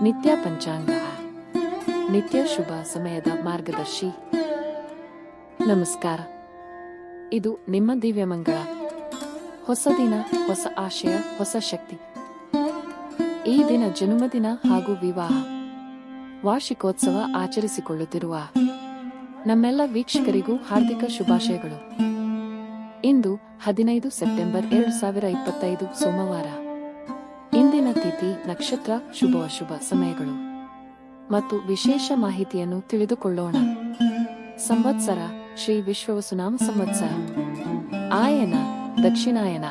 ನಿತ್ಯ ಪಂಚಾಂಗ ನಿತ್ಯ ಶುಭ ಸಮಯದ ಮಾರ್ಗದರ್ಶಿ. ನಮಸ್ಕಾರ. ಇದು ನಿಮ್ಮ ದಿವ್ಯಮಂಗಳ. ಹೊಸ ದಿನ, ಹೊಸ ಆಶಯ, ಹೊಸ ಶಕ್ತಿ. ಈ ದಿನ ಜನ್ಮದಿನ ಹಾಗೂ ವಿವಾಹ ವಾರ್ಷಿಕೋತ್ಸವ ಆಚರಿಸಿಕೊಳ್ಳುತ್ತಿರುವ ನಮ್ಮೆಲ್ಲ ವೀಕ್ಷಕರಿಗೂ ಹಾರ್ದಿಕ ಶುಭಾಶಯಗಳು. ಇಂದು 15 ಸೆಪ್ಟೆಂಬರ್ 2025 ಸೋಮವಾರ. ಇಂದಿನ ತಿಥಿ, ನಕ್ಷತ್ರ, ಶುಭ ಸಮಯಗಳು ಮತ್ತು ವಿಶೇಷ ಮಾಹಿತಿಯನ್ನು ತಿಳಿದುಕೊಳ್ಳೋಣ. ಸಂವತ್ಸರ ಶ್ರೀ ವಿಶ್ವವಸುನಾಮ ಸಂವತ್ಸರ. ಆಯನ ದಕ್ಷಿಣಾಯನ.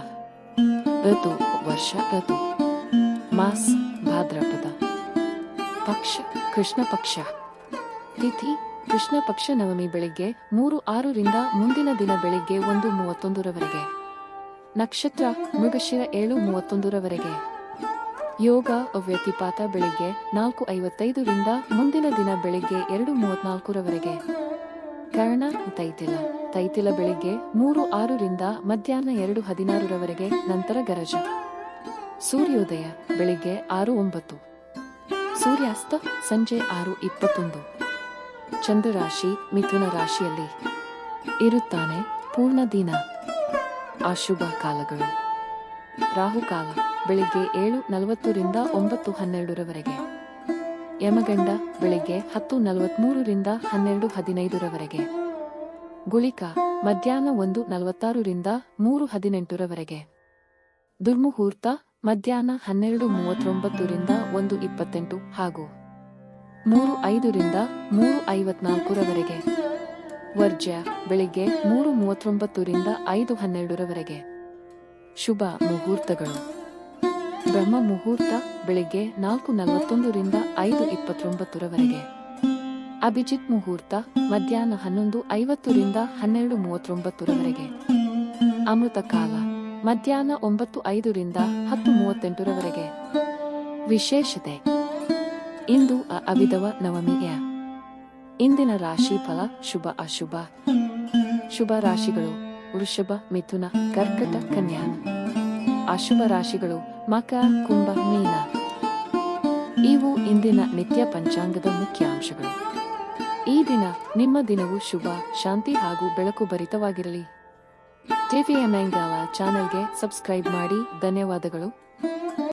ಋತು ವರ್ಷ ಋತು. ಮಾಸ ಭಾದ್ರಪದ. ಪಕ್ಷ ಕೃಷ್ಣ ಪಕ್ಷ. ತಿಥಿ ಕೃಷ್ಣ ಪಕ್ಷ ನವಮಿ ಬೆಳಿಗ್ಗೆ 3:06 ಮುಂದಿನ ದಿನ ಬೆಳಿಗ್ಗೆ 1:31 ನಕ್ಷತ್ರ ಮೃಗಶಿರ 7:31 ಯೋಗ ಅವ್ಯತಿಪಾತ ಬೆಳಿಗ್ಗೆ 4:55 ಮುಂದಿನ ದಿನ ಬೆಳಿಗ್ಗೆ 2:34 ಕರ್ಣ ತೈತಿಲ ಬೆಳಿಗ್ಗೆ 3:06 ಮಧ್ಯಾಹ್ನ 2:16 ನಂತರ ಗರಜ. ಸೂರ್ಯೋದಯ ಬೆಳಿಗ್ಗೆ 6:09, ಸೂರ್ಯಾಸ್ತ ಸಂಜೆ 6:21. ಚಂದ್ರರಾಶಿ ಮಿಥುನ ರಾಶಿಯಲ್ಲಿ ಇರುತ್ತಾನೆ. ಪೂರ್ಣ ದಿನ. ಅಶುಭ ಕಾಲಗಳು: ರಾಹುಕಾಲ ಬೆಳಿಗ್ಗೆ 7:40 9:12 ಯಮಗಂಡ ಬೆಳಿಗ್ಗೆ 10:43 12:15 ಗುಳಿಕ ಮಧ್ಯಾಹ್ನ 1:46 3:18 ದುರ್ಮುಹೂರ್ತ ಮಧ್ಯಾಹ್ನ 12:39 1:28 ಹಾಗೂ 3:05 3:54 ವರ್ಜ್ಯ ಬೆಳಿಗ್ಗೆ 3:39 5:12 ಶುಭ ಮುಹೂರ್ತಗಳು: ಬ್ರಹ್ಮ ಮುಹೂರ್ತ ಬೆಳಿಗ್ಗೆ 4:41 5:29 ಅಭಿಜಿತ್ ಮುಹೂರ್ತ ಮಧ್ಯಾಹ್ನ 11:50 12:39 ಅಮೃತ ಕಾಲ ಮಧ್ಯಾಹ್ನ 9:05 10:38 ವಿಶೇಷತೆ: ಇಂದು ಅವಿದವ ನವಮಿಯ. ಇಂದಿನ ರಾಶಿ ಫಲ ಶುಭ ಅಶುಭ. ಶುಭ ರಾಶಿಗಳು: ವೃಷಭ, ಮಿಥುನ, ಕರ್ಕಟ, ಕನ್ಯಾ. ಅಶುಭ ರಾಶಿಗಳು: ಮಕರ, ಕುಂಭ, ಮೀನ. ಇವು ಇಂದಿನ ನಿತ್ಯ ಪಂಚಾಂಗದ ಮುಖ್ಯ ಅಂಶಗಳು. ಈ ದಿನ ನಿಮ್ಮ ದಿನವು ಶುಭ, ಶಾಂತಿ ಹಾಗೂ ಬೆಳಕು ಭರಿತವಾಗಿರಲಿ. ದಿವ್ಯಮಂಗಳ ಚಾನೆಲ್ಗೆ ಸಬ್ಸ್ಕ್ರೈಬ್ ಮಾಡಿ. ಧನ್ಯವಾದಗಳು.